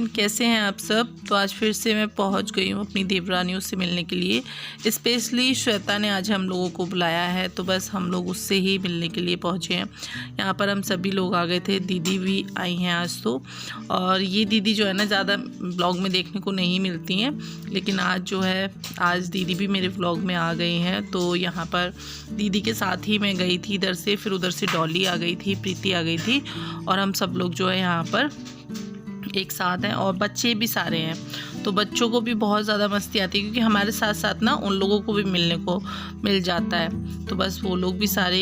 कैसे हैं आप सब। तो आज फिर से मैं पहुंच गई हूं अपनी देवरानियों से मिलने के लिए। स्पेशली श्वेता ने आज हम लोगों को बुलाया है, तो बस हम लोग उससे ही मिलने के लिए पहुंचे हैं। यहां पर हम सभी लोग आ गए थे, दीदी भी आई हैं आज तो। और ये दीदी जो है ना ज़्यादा ब्लॉग में देखने को नहीं मिलती हैं, लेकिन आज जो है आज दीदी भी मेरे व्लॉग में आ गई हैं। तो यहाँ पर दीदी के साथ ही मैं गई थी इधर से, फिर उधर से डॉली आ गई थी, प्रीति आ गई थी, और हम सब लोग जो है यहाँ पर एक साथ हैं। और बच्चे भी सारे हैं, तो बच्चों को भी बहुत ज़्यादा मस्ती आती है, क्योंकि हमारे साथ साथ ना उन लोगों को भी मिलने को मिल जाता है। तो बस वो लोग भी सारे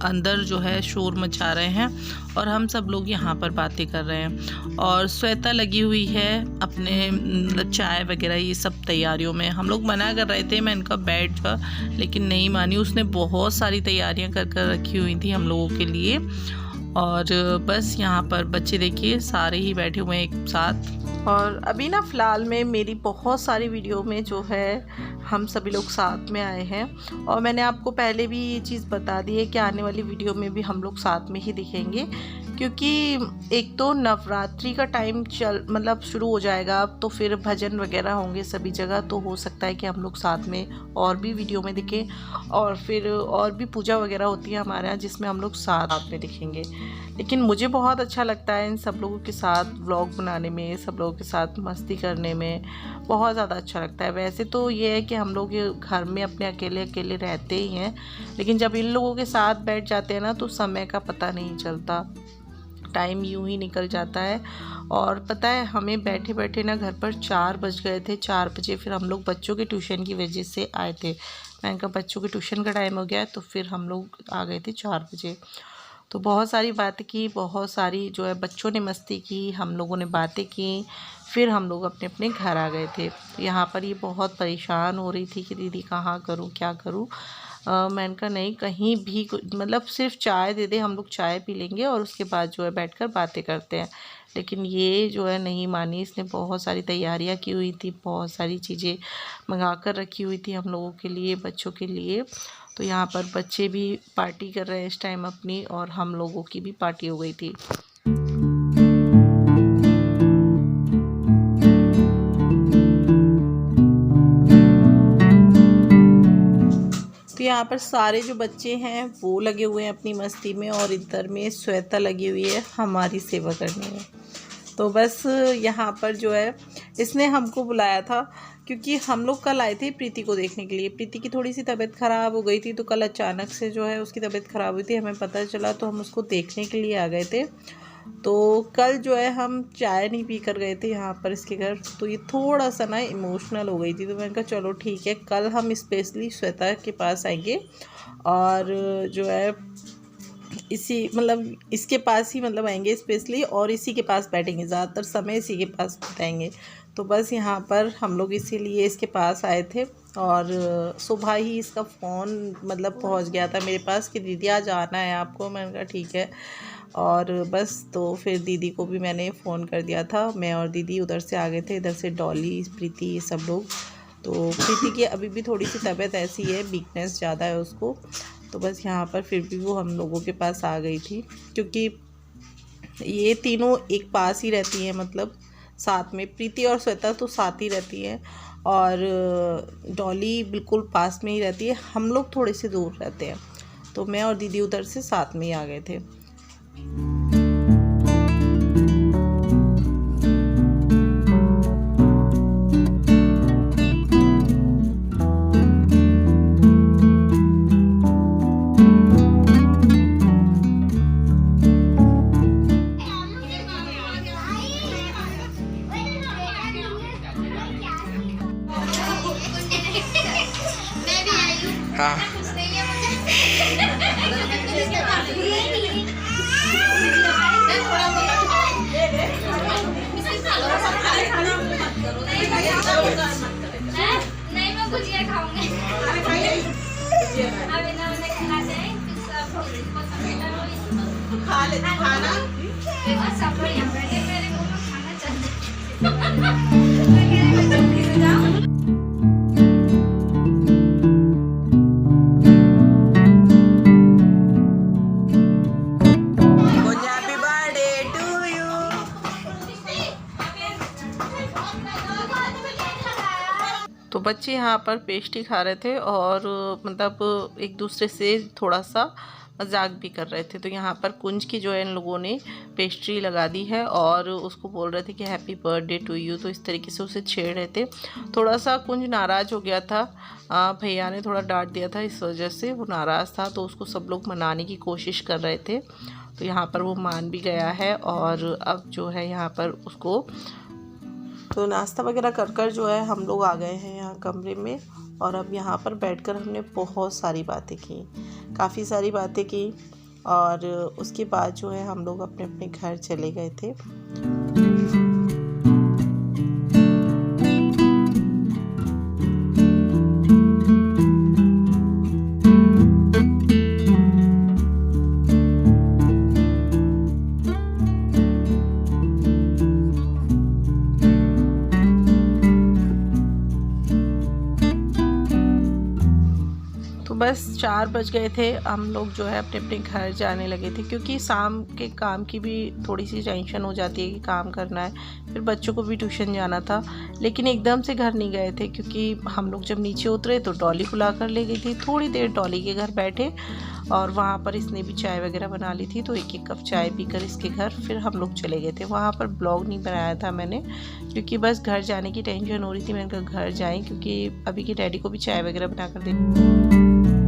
अंदर जो है शोर मचा रहे हैं और हम सब लोग यहाँ पर बातें कर रहे हैं। और श्वेता लगी हुई है अपने चाय वगैरह ये सब तैयारियों में। हम लोग मना कर रहे थे मैं इनका बैठ कर, लेकिन नहीं मानी। उसने बहुत सारी तैयारियां कर कर रखी हुई थी हम लोगों के लिए। और बस यहाँ पर बच्चे देखिए सारे ही बैठे हुए हैं एक साथ। और अभी ना फ़िलहाल में मेरी बहुत सारी वीडियो में जो है हम सभी लोग साथ में आए हैं। और मैंने आपको पहले भी ये चीज़ बता दी है कि आने वाली वीडियो में भी हम लोग साथ में ही दिखेंगे, क्योंकि एक तो नवरात्रि का टाइम मतलब शुरू हो जाएगा, तो फिर भजन वगैरह होंगे सभी जगह, तो हो सकता है कि हम लोग साथ में और भी वीडियो में दिखें। और फिर और भी पूजा वगैरह होती है हमारे यहाँ, जिसमें हम लोग साथ में दिखेंगे। लेकिन मुझे बहुत अच्छा लगता है इन सब लोगों के साथ व्लॉग बनाने में, सब लोगों के साथ मस्ती करने में बहुत ज़्यादा अच्छा लगता है। वैसे तो ये है कि हम लोग घर में अपने अकेले अकेले रहते ही हैं, लेकिन जब इन लोगों के साथ बैठ जाते हैं ना तो समय का पता नहीं चलता, टाइम यूं ही निकल जाता है। और पता है हमें बैठे बैठे ना घर पर 4 बज गए थे। 4 बजे फिर हम लोग बच्चों के ट्यूशन की वजह से आए थे। मैं कहा बच्चों के ट्यूशन का टाइम हो गया है, तो फिर हम लोग आ गए थे 4 बजे। तो बहुत सारी बातें की, बहुत सारी जो है बच्चों ने मस्ती की, हम लोगों ने बातें की, फिर हम लोग अपने अपने घर आ गए थे। यहाँ पर ये बहुत परेशान हो रही थी कि दीदी कहाँ करूँ क्या करूँ। मैंने कहा नहीं, कहीं भी मतलब सिर्फ चाय दे दे, हम लोग चाय पी लेंगे और उसके बाद जो है बैठकर बातें करते हैं। लेकिन ये जो है नहीं मानी। इसने बहुत सारी तैयारियां की हुई थी, बहुत सारी चीज़ें मंगा कर रखी हुई थी हम लोगों के लिए, बच्चों के लिए। तो यहाँ पर बच्चे भी पार्टी कर रहे हैं इस टाइम अपनी, और हम लोगों की भी पार्टी हो गई थी। तो यहाँ पर सारे जो बच्चे हैं वो लगे हुए हैं अपनी मस्ती में, और इधर में श्वेता लगी हुई है हमारी सेवा करने में। तो बस यहाँ पर जो है इसने हमको बुलाया था, क्योंकि हम लोग कल आए थे प्रीति को देखने के लिए। प्रीति की थोड़ी सी तबीयत ख़राब हो गई थी, तो कल अचानक से जो है उसकी तबीयत ख़राब हुई थी, हमें पता चला, तो हम उसको देखने के लिए आ गए थे। तो कल जो है हम चाय नहीं पी कर गए थे यहाँ पर इसके घर, तो ये थोड़ा सा ना इमोशनल हो गई थी। तो मैंने कहा चलो ठीक है, कल हम स्पेशली श्वेता के पास आएंगे और जो है इसी मतलब इसके पास ही मतलब आएंगे स्पेशली, और इसी के पास बैठेंगे, ज़्यादातर समय इसी के पास बिताएंगे। तो बस यहाँ पर हम लोग इसीलिए इसके पास आए थे। और सुबह ही इसका फ़ोन मतलब पहुँच गया था मेरे पास कि दीदी आज आना है आपको। मैंने कहा ठीक है। और बस तो फिर दीदी को भी मैंने फ़ोन कर दिया था। मैं और दीदी उधर से आ गए थे, इधर से डॉली, प्रीति, ये सब लोग। तो प्रीति की अभी भी थोड़ी सी तबीयत ऐसी है, वीकनेस ज़्यादा है उसको। तो बस यहाँ पर फिर भी वो हम लोगों के पास आ गई थी, क्योंकि ये तीनों एक पास ही रहती हैं, मतलब साथ में। प्रीति और श्वेता तो साथ ही रहती हैं, और डॉली बिल्कुल पास में ही रहती है। हम लोग थोड़े से दूर रहते हैं, तो मैं और दीदी उधर से साथ में ही आ गए थे। हाँ नहीं, मैं गुजिया खाऊंगी। अभी ना मैंने खाना है, खा ले खाना। सब लोग यहाँ बैठे, मेरे को खाना चाहिए। तो बच्चे यहाँ पर पेस्ट्री खा रहे थे और मतलब एक दूसरे से थोड़ा सा मजाक भी कर रहे थे। तो यहाँ पर कुंज की जो है इन लोगों ने पेस्ट्री लगा दी है और उसको बोल रहे थे कि हैप्पी बर्थडे टू यू। तो इस तरीके से उसे छेड़ रहे थे। थोड़ा सा कुंज नाराज़ हो गया था, भैया ने थोड़ा डांट दिया था, इस वजह से वो नाराज़ था। तो उसको सब लोग मनाने की कोशिश कर रहे थे। तो यहाँ पर वो मान भी गया है और अब जो है यहाँ पर उसको तो नाश्ता वगैरह कर कर जो है हम लोग आ गए हैं यहाँ कमरे में। और अब यहाँ पर बैठकर हमने बहुत सारी बातें की, काफ़ी सारी बातें की। और उसके बाद जो है हम लोग अपने अपने घर चले गए थे। बस 4 बज गए थे, हम लोग जो है अपने अपने घर जाने लगे थे क्योंकि शाम के काम की भी थोड़ी सी टेंशन हो जाती है कि काम करना है, फिर बच्चों को भी ट्यूशन जाना था। लेकिन एकदम से घर नहीं गए थे क्योंकि हम लोग जब नीचे उतरे तो डॉली को ला कर ले गई थी। थोड़ी देर डॉली के घर बैठे और वहाँ पर इसने भी चाय वगैरह बना ली थी। तो एक एक कप चाय पीकर इसके घर फिर हम लोग चले गए थे। वहाँ पर ब्लॉग नहीं बनाया था मैंने क्योंकि बस घर जाने की टेंशन हो रही थी। मैंने कहा घर जाएँ क्योंकि अभी की डैडी को भी चाय वगैरह बना कर दे।